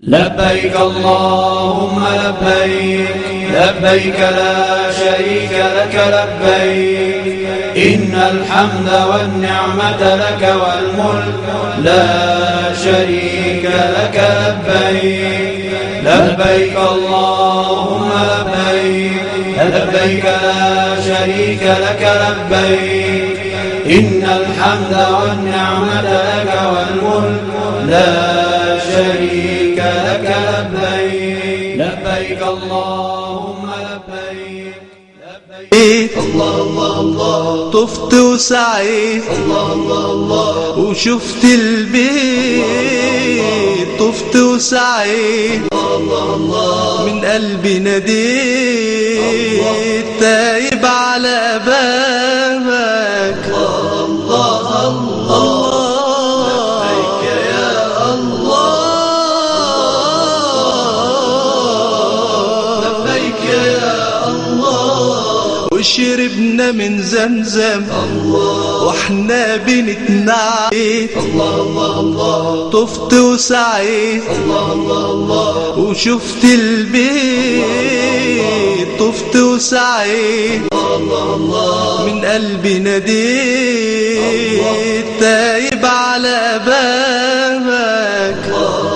لبيك اللهم لبيك لبيك لا شريك لك لبيك إن الحمد والنعمة لك والملك لا شريك لك لبيك لبيك اللهم لبيك لبيك لا شريك لك لبيك إن الحمد والنعمة لك والملك لا شريك لك لبيك لبيك اللهم لبيك لبيك الله الله الله طفت وسعيت الله الله الله وشفت البيت طفت وسعيت الله الله من قلبي ناديت تايب على بابك الله الله لبيك يا الله لبيك يا الله وشربنا من زمزم الله واحنا بنتنعم الله الله الله طفت وسعيت الله الله الله وشفت البيت طفت وسعيت الله الله من قلبي ناديت تايب على بابك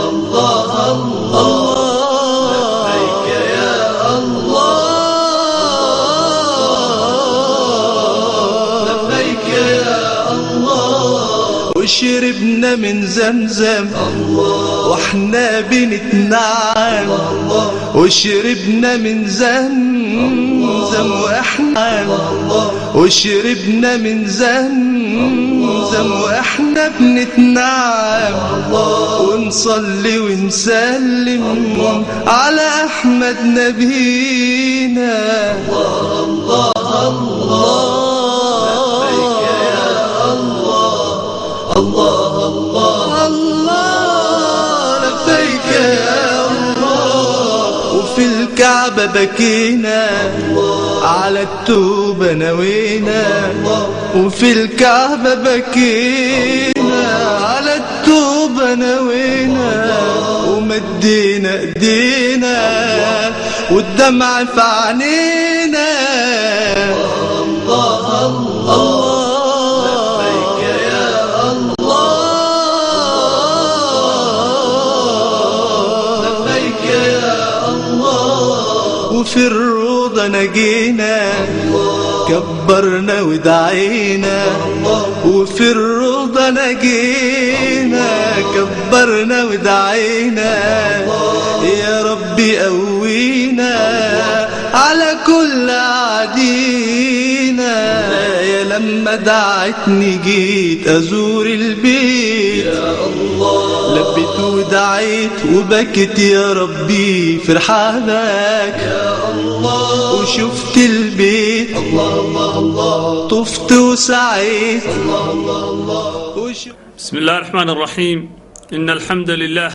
الله الله لبيك يا الله لبيك يا الله وشربنا من زمزم الله واحنا بنتنعم وشربنا من زمزم واحنا وشربنا من زمزم واحنا بنتنعم ونصلي ونسلم على احمد نبينا الله الله لبيك يا الله الله الله الله لبيك يا الله وفي الكعبة بكينا على التوبة نوينا وفي الكعبة بكينا على التوبة نوينا ومدينا ايدينا والدمع في عينينا الله الله لبيك يا الله لبيك يا الله وفي الروضة نجينا كبرنا ودعينا وفي الروضة نجينا كبرنا ودعينا يا ربي قوينا على كل عدينا يا لما دعتني جيت أزور البيت يا الله لبيت ودعيت وبكت يا ربي في رحابك يا الله وشفت البيت الله الله الله طفت وسعيت الله الله الله بسم الله الرحمن الرحيم إن الحمد لله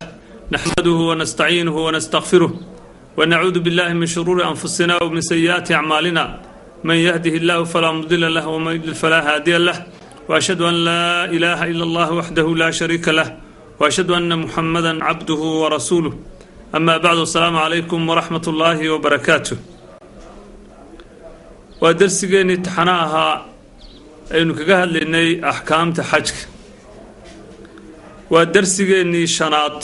نحمده ونستعينه ونستغفره ونعوذ بالله من شرور أنفسنا ومن سيئات أعمالنا من يهده الله فلا مضل له ومن يضلل فلا هادي له وأشهد أن لا إله إلا الله وحده لا شريك له وأشهد أن محمدا عبده ورسوله أما بعد السلام عليكم ورحمة الله وبركاته ودرسيني امتحانها aynu kaga hadlaynay axkaamta xajka waa darsigeennii shanaad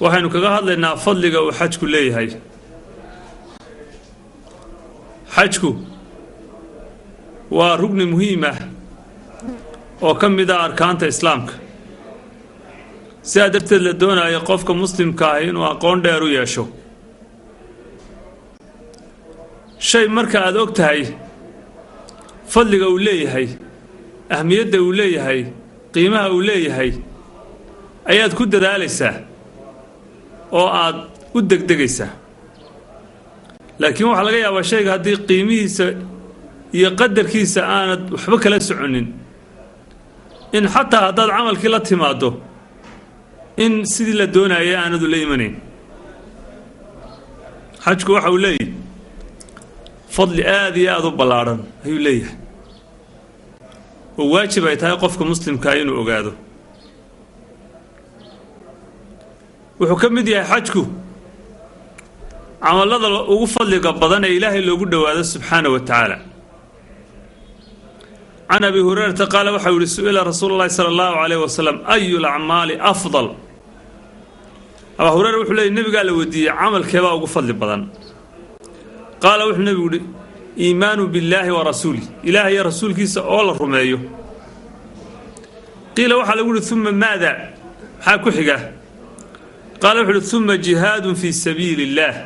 waxaynu kaga hadlaynaa fadliga uu xajku leeyahay xajku waa rugni muhiim ah oo ka mid ah arkaanta islaamka sidaa darteed la doonayo qofka muslimka ah inuu aqoon dheer u yeesho shay marka aad og tahay fadliga uu leeyahay ahmiyadda uu leeyahay qiimaha uu leeyahay ayaad ku dadaalaysaa oo aad u degdegaysaa laakiin waxaa laga yaabaa shayga haddii qiimihiisa iyo qadarkiisa aanad waxba kala soconin in xataa haddaad camalkii la timaaddo in sidii la doonayay aanadu la imanayn xajku waxa uu leeyahay fadli aad iyo aad u ballaadhan ayuu leeyahay oo waajib ay tahay qofka muslimkaa inuu ogaado wuxuu ka mid yahay xajku camalada ugu fadliga badan ee ilaahay loogu dhowaado subxaanahu wa tacaala. can abi hurayrata qaala waxau yihi su-ila rasuulu llahi sala allahu calayhi wasalam ayu lacmaali afdal. abaa hureyre wuxuu leeyay nebigaa la weydiiyey camalkeebaa ugu fadli badan. qaala wuxuu nebigu yihi iimaanu billaahi wa rasuulih, ilaahay iyo rasuulkiisa oo la rumeeyo. qiila waxaa lagu yihi uma maada, maxaa ku xiga? qaala wuxuu uhi uma jihaadun fii sabiili illaah,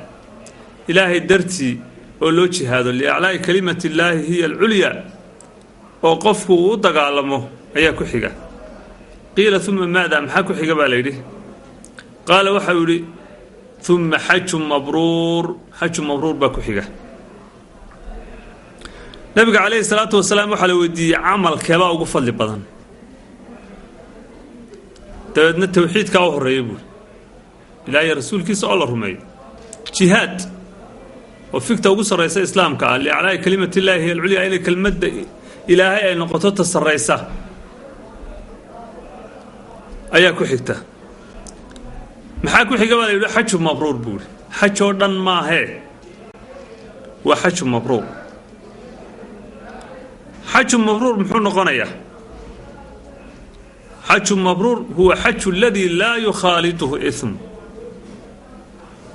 ilaahay dartii oo loo jihaado liaclaa'i kalimati illaahi hiya alculyaa, oo qofku uu u dagaalamo ayaa ku xiga. qiila uma maada, maxaa ku xiga baa la yidhi? qaala waxau yidhi uma xajun mabruur, xajun mabruur baa ku xiga. nabiga calayhi salaatu wasalaam waxaa la weydiiyey camalkeebaa ugu fadli badan. dabeedna tawxiidkaa u horreeya buuri, ilaahay rasuulkiisa oo la rumeeyo. jihaad oo figta ugu sarraysa islaamka ah, liaclaa'i kalimati illaahi hiya alculyaa, inay kelmadda ilaahay ay noqoto ta sarraysa ayaa ku xigta. maxaa ku xiga baa la yidhi xaju mabruur buuri, xaj oo dhan maahee waa xaju mabruur. xaju mabruur muxuu noqonayaa? xaju mabruur huwa xaju aladii laa yukhaaliduhu ism,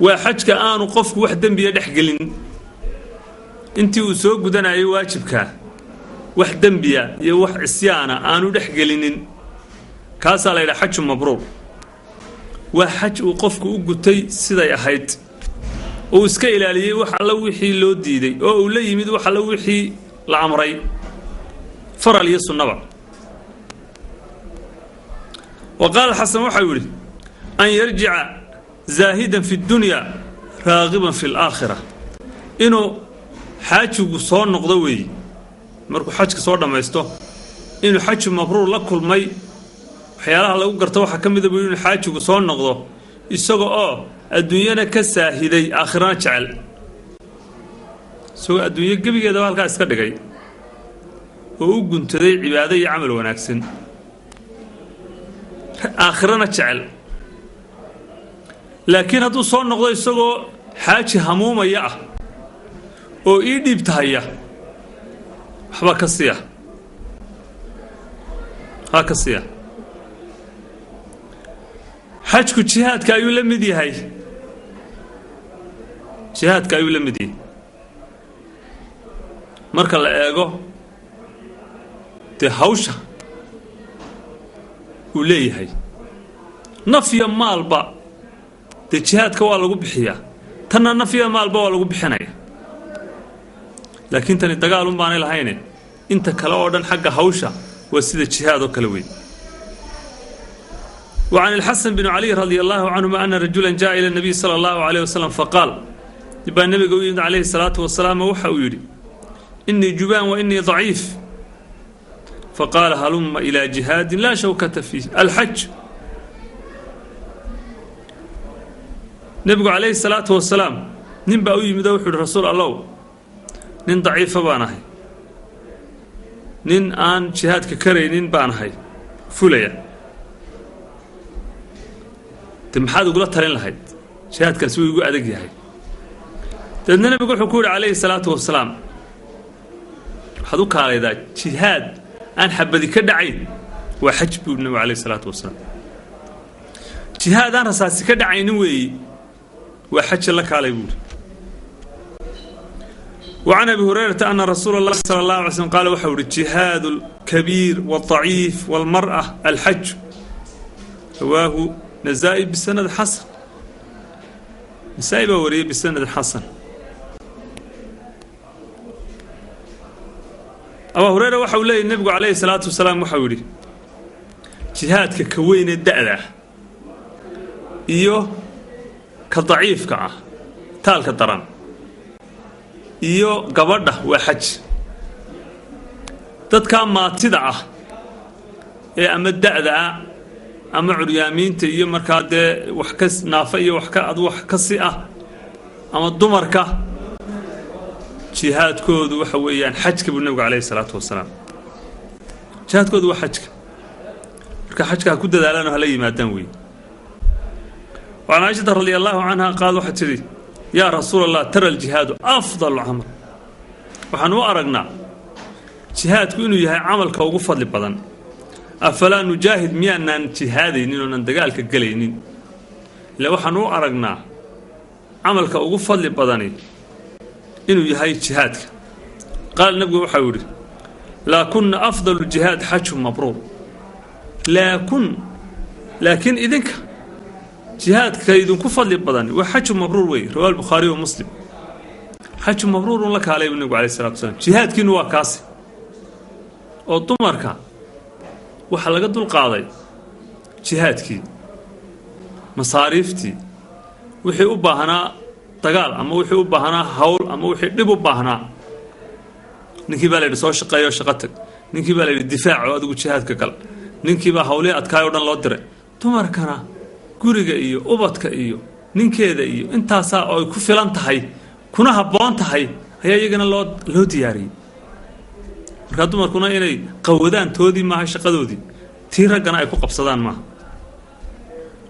waa xajka aanu qofku wax dembiya dhex gelin intii uu soo gudanayo waajibkaa, wax dembiya iyo wax cisyaana aanu dhex gelinin, kaasaa la yidhaha xaju mabruur. waa xaj uu qofku u gutay siday ahayd, uu iska ilaaliyey wax alla wixii loo diiday, oo uu la yimid wax alla wixii la amray, faral iyo sunnaba. wa qaala xasan waxau yidhi an yarjica zaahidan fi ddunyaa raagiban fi alaakhira, inuu xaajigu soo noqdo weeye markuu xajka soo dhammaysto, inuu xaju mabruur la kulmay. waxyaalaha lagu garto waxaa ka mida buu inuu xaajigu soo noqdo isaga oo adduunyana ka saahiday aakhirana jecel, isagoo adduunyo gebigeedaba halkaa iska dhigay oo u guntaday cibaado iyo camal wanaagsan, aakhirana jecel. laakiin hadduu soo noqdo isagoo xaaji hamuumaya ah oo ii dhiibtahaya, waxba ka siiya, ha ka siiya. xajku jihaadka ayuu la mid yahay, jihaadka ayuu la mid yahay marka la eego dee hawsha uu leeyahay. naf iyo maalba dee jihaadka waa lagu bixiyaa, tanna naf iyo maalba waa lagu bixinaya, laakiin tani dagaalun baanay lahayne inta kale oo dhan xagga hawsha waa sida jihaad oo kale weyn. وعن الحسن بن علي رضي الله عنهما أن رجلا جاء إلى النبي صلى الله عليه وسلم فقال يبقى النبي قوي عليه الصلاة والسلام وحا ويري إني جبان وإني ضعيف، فقال هلم إلى جهاد لا شوكة فيه، الحج. نبي عليه الصلاة والسلام نبقى قوي مدوح الرسول الله نين ضعيف بانهي، نين آن جهاد ككري نين بانهي فوليا، maxaad ugula talin lahayd? jihaadkaasi wuu igu adag yahay. dabeedna nabigu wuxuu ku yidhi calayhi salaatu wasalaam, waxaad u kaalaydaa jihaad aan xabadi ka dhacayn waa xaj buu nabigu calayhi salaatu wasalaam. jihaad aan rasaasi ka dhacaynin weeyi waa xaja la kaalay buuri. وعن أبي هريرة أن رسول الله صلى الله عليه وسلم قال وحول الجهاد الكبير والضعيف والمرأة الحج، رواه نسائي بسند حسن، نسائي بوريه بسند حسن. أبو هريرة وحول لي النبي عليه الصلاة والسلام وحولي جهادك كوين الدألة إيوه كضعيف كعه تالك الدران إيوه قبضة وحج تدكا ما تدعه إيه أما الدألة ama curyaamiinta iyo markaa dee wax ka naafa iyo wax ka si ah, ama dumarka jihaadkoodu waxa weeyaan xajka buu nabigu calayhi salaatu wasalaam. jihaadkoodu waa xajka, marka xajka ha ku dadaalaan oo hala yimaadaan wey. وعن عائشة رضي الله عنها قال وحتري يا رسول الله ترى الجهاد أفضل عمل وحنو أرقنا جهاد كأنه يهي عمل كوغو فضل بدن أفلا نجاهد ميانا جهادين ونندقالك قلينين لو حنو أرقنا عمل كوغو فضل بدني إنه يهي جهادك قال النبي وحوري لا كن أفضل الجهاد حج مبرور لكن إذنك جهاد كيدون كفضل بدني وحج مبرور وي رواه البخاري ومسلم حج مبرور لك عليه النبي عليه الصلاة والسلام جهاد كنوا كاسي oo dumarka waxa laga dul qaaday jihaadkii masaariiftii wixii u baahnaa dagaal ama wixii u baahnaa hawl ama wixii dib u baahnaa ninkii baa la soo shaqeeyo shaqo tag ninkii baa la difaac oo adigu jihaadka gal ninkii baa hawlay adkaay oo dhan loo diray dumarkana guriga iyo ubadka iyo ninkeeda iyo intaas oo ku filan tahay kuna haboon tahay ayaa iyagana loo diyaariyay marka dumarkuna inay qawadaan toodii maaha shaqadoodii tii raggana ay ku qabsadaan maaha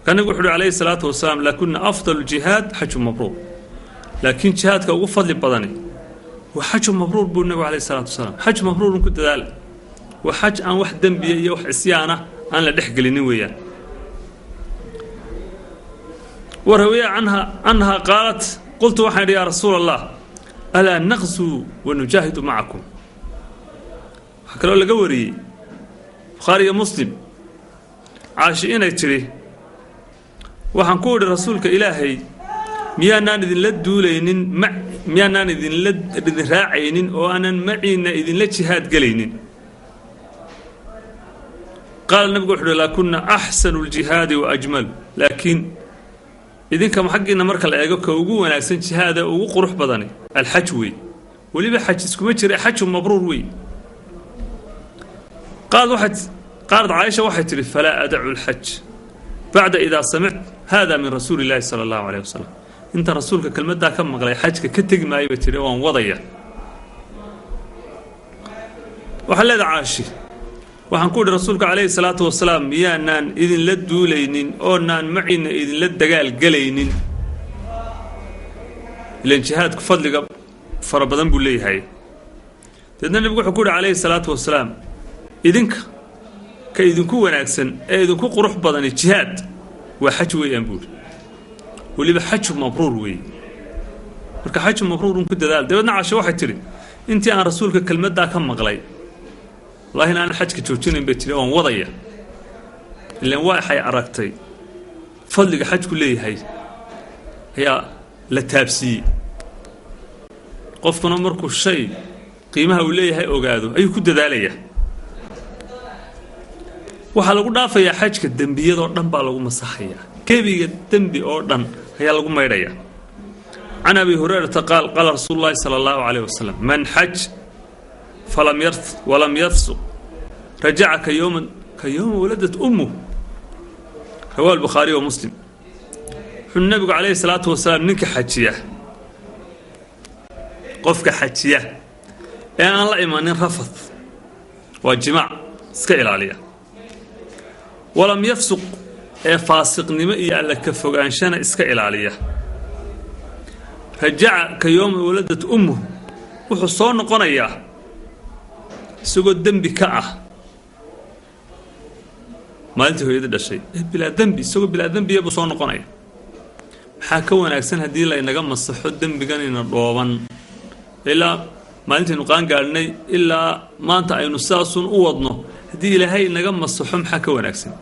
kana wuxuu alayhi salaatu wasalaam la kunna afdalu jihad hajj mabruur laakiin jihadka ugu fadli badani wa hajj mabruur buu nabi alayhi salaatu wasalaam hajj mabruur ku dadaal wa hajj aan wax dambiye iyo wax isyaana aan la dhexgelinin weeyaan وروي عنها قالت قلت وحيد يا رسول الله ألا نغزو ونجاهد معكم حكروا لك وري بخاري مسلم عاشقين يتري وحنقول رسولك إلهي ميانان إذن لدولينين ميانان إذن راعينين وأنا معينا إذن لجهاد قلينين قال النبي قل لا كنا أحسن الجهاد وأجمل لكن إذن كم حقنا مركل أيقوك وقوة أحسن جهاد وقروح بدني الحج وي ولي بحج اسكمتشري حج مبرور وي قالت عائشة واحد تري فلا أدع الحج بعد إذا سمعت هذا من رسول الله صلى الله عليه وسلم أنت رسولك كلمة دا كم مغلي حجك كتق ما يبتري وان وضيع وحلد عاشي وحنقول رسولك عليه الصلاة والسلام يا نان إذن لدولينين أو نان معينا إذن لدقال قلينين لأن جهاد كفضل فربضان بولي هاي لأن النبي حكول عليه الصلاة والسلام إذنك كإذنكو وناكسن إذنكو قروح بدن الجهاد وحج وينبول واللي بحج مبرور وي marka xaj mabruur ku dadaal dabadna caasho waxay tiri intii aan rasuulka kelmadda ka maqlay wallahi aan xajka joojinin bay tiri waan wadaya ilaan waxay aragtay fadliga xajku leeyahay ayaa la taabsi qofkuna markuu shay qiimaha uu leeyahay ogaado ayuu ku dadaalaya waxa lagu dhaafayaa xajka dambiyada oo dhan baa lagu masaxayaa kebiga dambi oo dhan ayaa lagu maydhaya عن أبي هريرة قال رسول الله صلى الله عليه وسلم من حج فلم يرث ولم يفسق رجع كيوم ولدت أمه رواه البخاري ومسلم النبي عليه الصلاة والسلام نك حجية قفك حجية يعني الله إيمان رفض والجماع سكيل عليه ولم يفسق فاسق نمئي على كفوق أنشان سكيل عليه رجع كيوم ولدت أمه وحصون قنية سوى الدنب كأه ما أنت هو يدري الشيء بلا ذنب سوى بلا ذنب يبو صون قنية حكون أحسن هدي لا إن جمع الصحة الدنب كان الروان إلا ما أنت نقان قالني إلا ما أنت أي نساس أوضنا هدي لهاي إن جمع الصحة حكون أحسن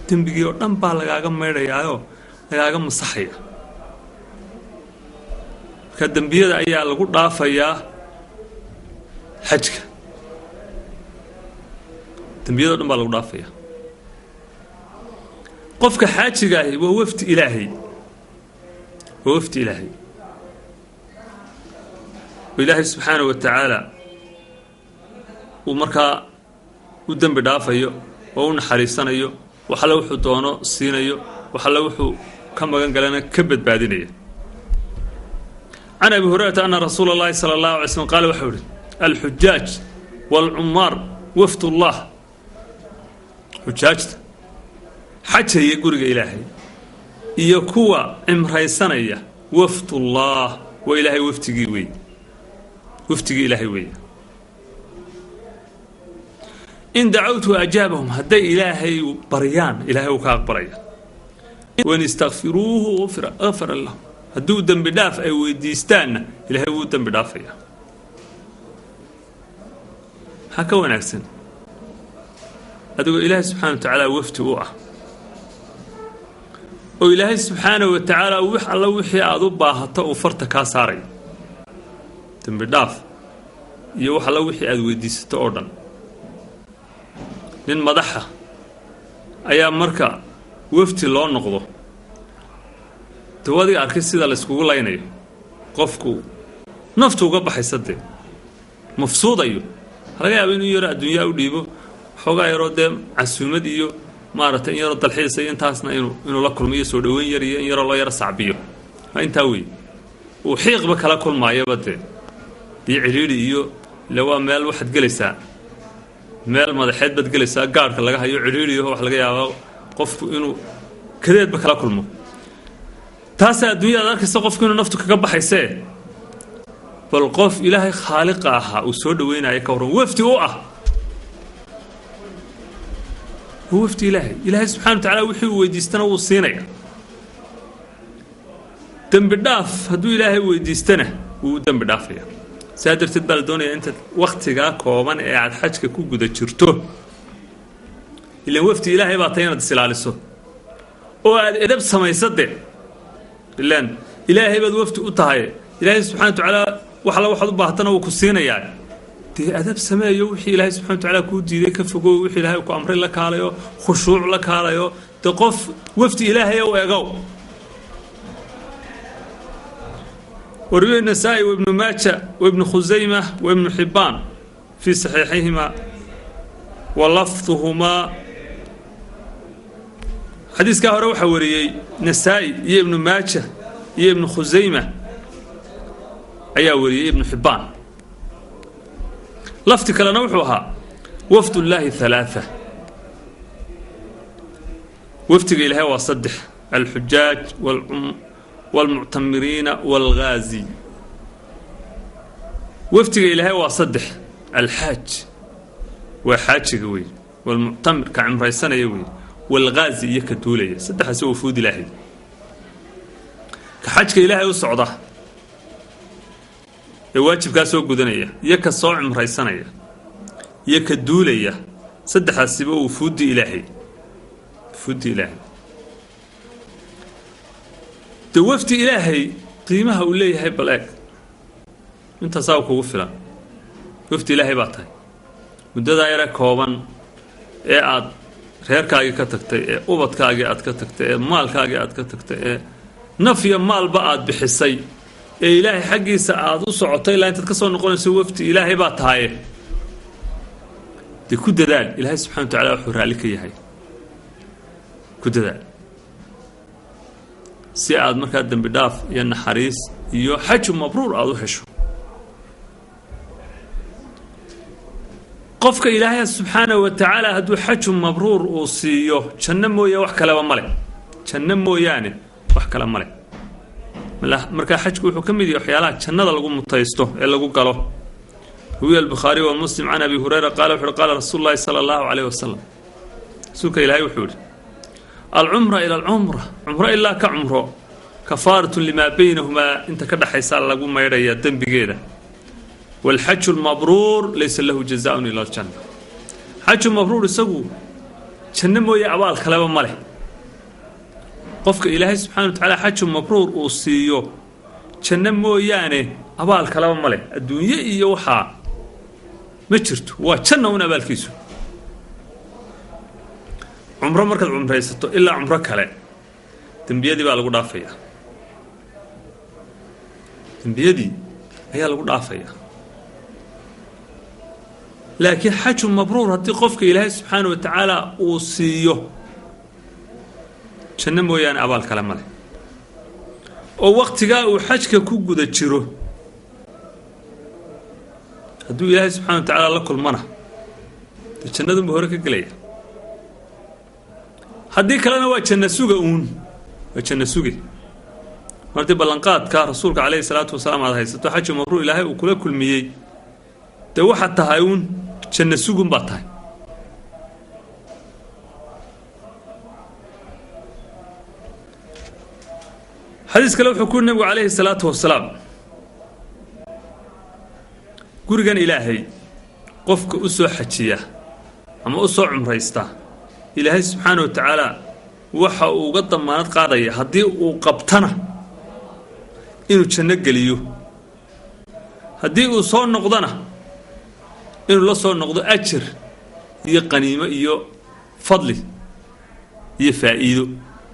الدنب يوردن بالله جمع يريعه لا جمع الصحية كدنبيada ayaa lagu dhaafayaa xajka dambiyada dhan baa lagu dhaafayaa qofka xaajiga ah waa wafti ilaahay ilaahay subhanahu wa ta'ala uu marka u dambi dhaafayo oo u naxariisanayo waxa la wuxuu doono siinayo waxa la wuxuu ka magan galana ka badbaadinayo عن أبي هريرة أن رسول الله صلى الله عليه وسلم قال وحوري الحجاج والعمار وفد الله حجاج حج هي قرق إلهي iyo kuwa cimraysanaya wafdullah wa ilaahay waftigii wey waftigii ilaahay wey in dacawtu ajaabahum hadday ilaahay baryaan ilaahay uu ka aqbalaya wan istaghfiruuhu ghafara lahum hadduu dembi dhaaf ay weydiistaanna ilaahay wuu dembi dhaafaya maxaa ka wanaagsan adigoo ilaahay subxaana wa tacaala wafti u ah oo ilaahay subxaana wa tacaala wax alla wixii aad u baahato uu farta kaa saarayo dembi dhaaf iyo wax alla wixii aad weydiisato oo dhan nin madaxa ayaa marka wafti loo noqdo dawadiga arkay sida la iskugu laynayo qofku naftu uga baxaysa dee mafsuudayo laga yaabo inuu yaro adduunyaa u dhiibo xoogaa yaroo dee casuumad iyo maaragtay in yaroo dalxiisa iyo intaasna inuu la kulmo iyo soo dhoweyn yar iyo in yaroo loo yaro sacbiyo waa intaa wey uu xiiqba kala kulmaayaba dee iyo cidhiidhi iyo ile waa meel waxaad gelaysaa meel madaxeed baad gelaysaa gaadhka laga hayo cidhiidhiyaho wax laga yaabo qofku inuu kadeedba kala kulmo taasaa adduunyada ad arkaysa qofku inuu naftu kaga baxaysee bal qof ilaahay khaaliqa ahaa uu soo dhaweynaya ka warran wafdi u ah هو وفد إلهي سبحانه وتعالى وحي ويديستنا وصينيا دم بداف هدو إلهي ويديستنا ودم بداف يا سادر تدبل دوني أنت وقتك كومان قاعد حاجك كوجو ده شرته اللي وفد إلهي بعطينا السلالة السو وإذا بس ما يصدق لأن إلهي بد وفد أطهى إلهي سبحانه وتعالى وحلا واحد بعطنا وكسينا يعني أدب سماء يوحي إلهي سبحانه وتعالى كودي ذيك فجو وحي إلهي وكأمر لك عليه خشوع لك عليه تقف وفد إلهي ويجو وروي النسائي وابن ماجه وابن خزيمة وابن حبان في صحيحهما ولفظهما حديث كهرو حوري نسائي يا ابن ماجه يا ابن خزيمة أي وري ابن حبان لفتك لنوحها وفد الله ثلاثة وفد إلهي وصدح الحجاج والمعتمرين والغازي وفد إلهي وصدح الحاج وحاج قوي والمعتمر كعمر سنة يوي والغازي يكتولي صدح سوى وفود إلهي كحاج إلهي وصعده واجب كاسو غدنيا يك سو عمريسنيا يك دوليا صدخ اسبه وفود الهي فود الهي توفت الهي قيمها وليهي بلاك انت ساوك وفلا وفت الهي باتاي مددا يرا كوبان ee aad reerkaaga ka tagtay ee ubadkaaga aad ka tagtay ee maalkaaga aad ka tagtay ee nafiya maalba aad bixisay إلهي حقي سعاد وصعطي لا أنت تكسر نقول سوفت إلهي باتهاي دي كود ذال إلهي سبحانه وتعالى وحورها لك إياهي كود ذال سعاد مركز بداف ين حريص يو حج مبرور أو حشو قفك إلهي سبحانه وتعالى هدو حج مبرور وصيو شنمو يا وحكلا وملك شنمو يعني وحكلا ملك مركا حجك وحو كميدي وحيالات جنada lagu mutaysto ee lagu galo huwa al-Bukhari wa Muslim an Abi Hurayra qala Rasulullah sallallahu alayhi wasallam suuka ilaahay wuxuu al-umra ila al-umra umra illa ka umro kafaratu lima baynahuma inta ka dhaxaysa lagu meeydaya dambigeeda wal hajj al-mabrur laysa lahu jazaa'un ila al-jannah hajj mabrur isagu janna mooye abaal kaleba ma leh qofka ilaahay subxaanahu wa ta'aala xaj mabruur uu siiyo janna mooyaane abaal kalaba ma leh adduunyo iyo waxa ma jirto waa janna una abaalkiisu umro markaad umraysato ilaa umro kale dambiyadii baa lagu dhaafaya dambiyadii ayaa lagu dhaafaya laakiin xaj mabruur haddii qofka ilaahay subxaanahu wa ta'aala uu siiyo janna mooyaane abaal kale ma leh oo waqtigaa uu xajka ku guda jiro hadduu ilaahay subxaana wa tacaala la kulmana dee jannadunba hore ka gelaya haddii kalena waa janna suga uun janno sugi martii ballanqaadka rasuulka calayhi salaatu wasalaam aad haysato xaj mabruur ilaahay uu kula kulmiyey dee waxaad tahay uun janno sugun baad tahay xadiis kale wuxuu ku nabigu calayhi salaatu wasalaam gurigan ilaahay qofka u soo xajiya ama u soo cumraysta ilaahay subxaanahu wa tacaala waxa uu uga damaanad qaadaya haddii uu qabtana inuu janno geliyo haddii uu soo noqdana inuu la soo noqdo ajar iyo qaniimo iyo fadli iyo faa'iido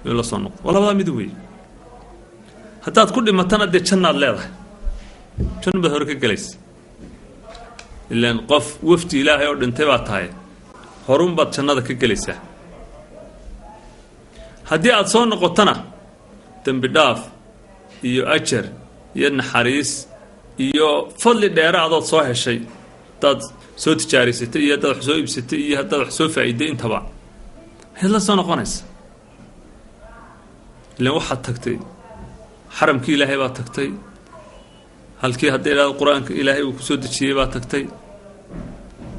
inuu la soo noqdo waa labadaa mid weeye haddaad ku dhimatana dee jannaad leedahay janno baad hore ka gelaysa ilaan qof wafdi ilaahay oo dhintay baad tahay horunbaad jannada ka gelaysaa haddii aad soo noqotona dembi dhaaf iyo ajar iyo naxariis iyo fadli dheeraadood soo heshay haddaad soo tijaaraysatay iyo haddaad wax soo iibsatay iyo haddaad wax soo faa'iiday intaba ayaad la soo noqonaysa ilaan waxaad tagtay xaramkii ilaahay baad tagtay halkii hadday idhahdo qur-aanka ilaahay uu ku soo dejiyey baad tagtay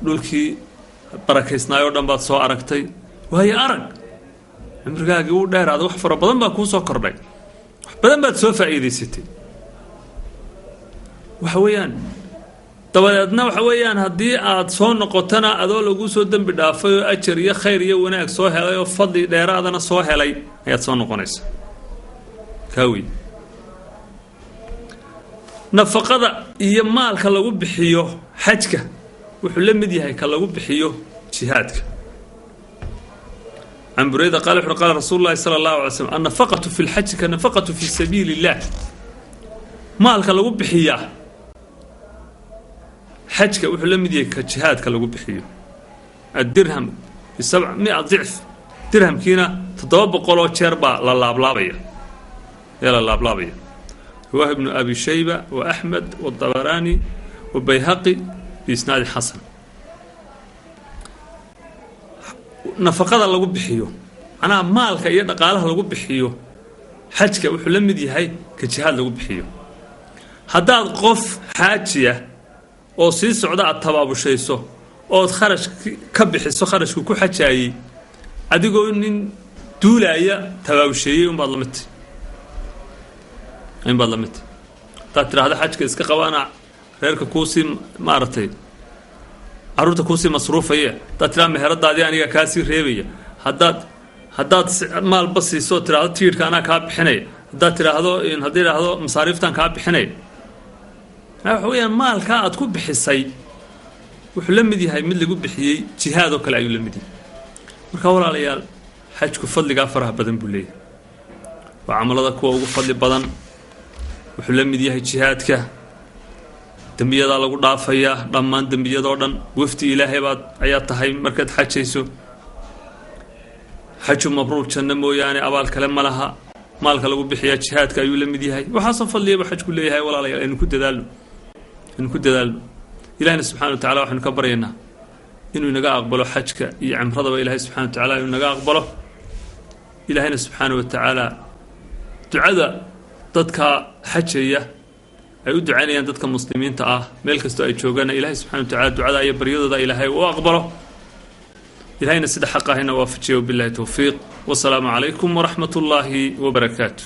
dhulkii barakaysnaayoo dhan baad soo aragtay waayo arag cimrigaagii uu dheeraaday wax fara badan baa kuu soo kordhay wax badan baad soo faa'iidaysatay waxa weeyaan dabadeedna waxa weeyaan haddii aad soo noqotona adoo lagu soo dembi dhaafay oo ajar iyo khayr iyo wanaag soo helay oo fadli dheeraadana soo helay ayaad soo noqonaysa kaawi nafaqada iyo maalka lagu bixiyo xajka wuxuu la mid yahay ka lagu bixiyo jihaadka عن بريدة قال رسول الله صلى الله عليه وسلم النفقة في الحج كنفقة في سبيل الله مالك لو بحياه حجك وحو لمديه كجهادك لو بحيه الدرهم ب700 ضعف درهم كينا تطبق لو شربا للابلابيه يلا اللابلابيه هو ابن ابي شيبه واحمد والطبراني والبيهقي باسناد حسن nafaqada lagu bixiyo anaa maalka iyo dhaqaalaha lagu bixiyo xajka wuxuu la mid yahay ka jihaad lagu bixiyo haddaad qof xaajiya oo sii socda aad tabaabushayso ood kharash ka bixiso kharashku ku xajaayey adigoo nin duulaya tabaabusheeyey unbaad la mid haddaad tidhaahda xajka iska qabaana reerka kuusii maaragtay caruurta kuusii masruufaya haddaad tidhahda meheradaadii aniga kaasii reebaya haddaad maalba siiso tidhahdo tiidhka anaa kaa bixinaya haddaad tidhaahdo haddii idhaahdo masaariiftan kaa bixinaya waxa weeyaan maalkaa aad ku bixisay wuxuu la mid yahay mid lagu bixiyey jihaad oo kale ayuu la mid yahay marka walaalayaal xajku fadligaa faraha badan buu leeyahay waa camalada kuwa ugu fadli badan wuxuu la mid yahay jihaadka dembiyadaa lagu dhaafayaa dhammaan dembiyadoo dhan wafdi ilaahay ayaa tahay markaad xajayso xaju mabruur janno mooyaane abaal kale ma laha maalka lagu bixiyaa jihaadka ayuu la mid yahay waxaasoo fadliyaba xajku leeyahay walaalayaal aynu ku dadaalno ilaahina subxana wa tacala waxaynu ka baryaynaa inuu inaga aqbalo xajka iyo cimradaba ilaahay subxana wa tacala inuu inaga aqbalo ilaahayna subxaana wa tacaala ducada dadka xajaya ay u ducaynayaan dadka muslimiinta ah meel kastoo ay joogaana ilaahay subxana wa tacala ducada iyo baryadooda ilaahay u aqbalo ilahayna sida xaq ahina waafajiyo billahi tawfiiq wasalaamu calaykum waraxmat ullaahi wabarakaatu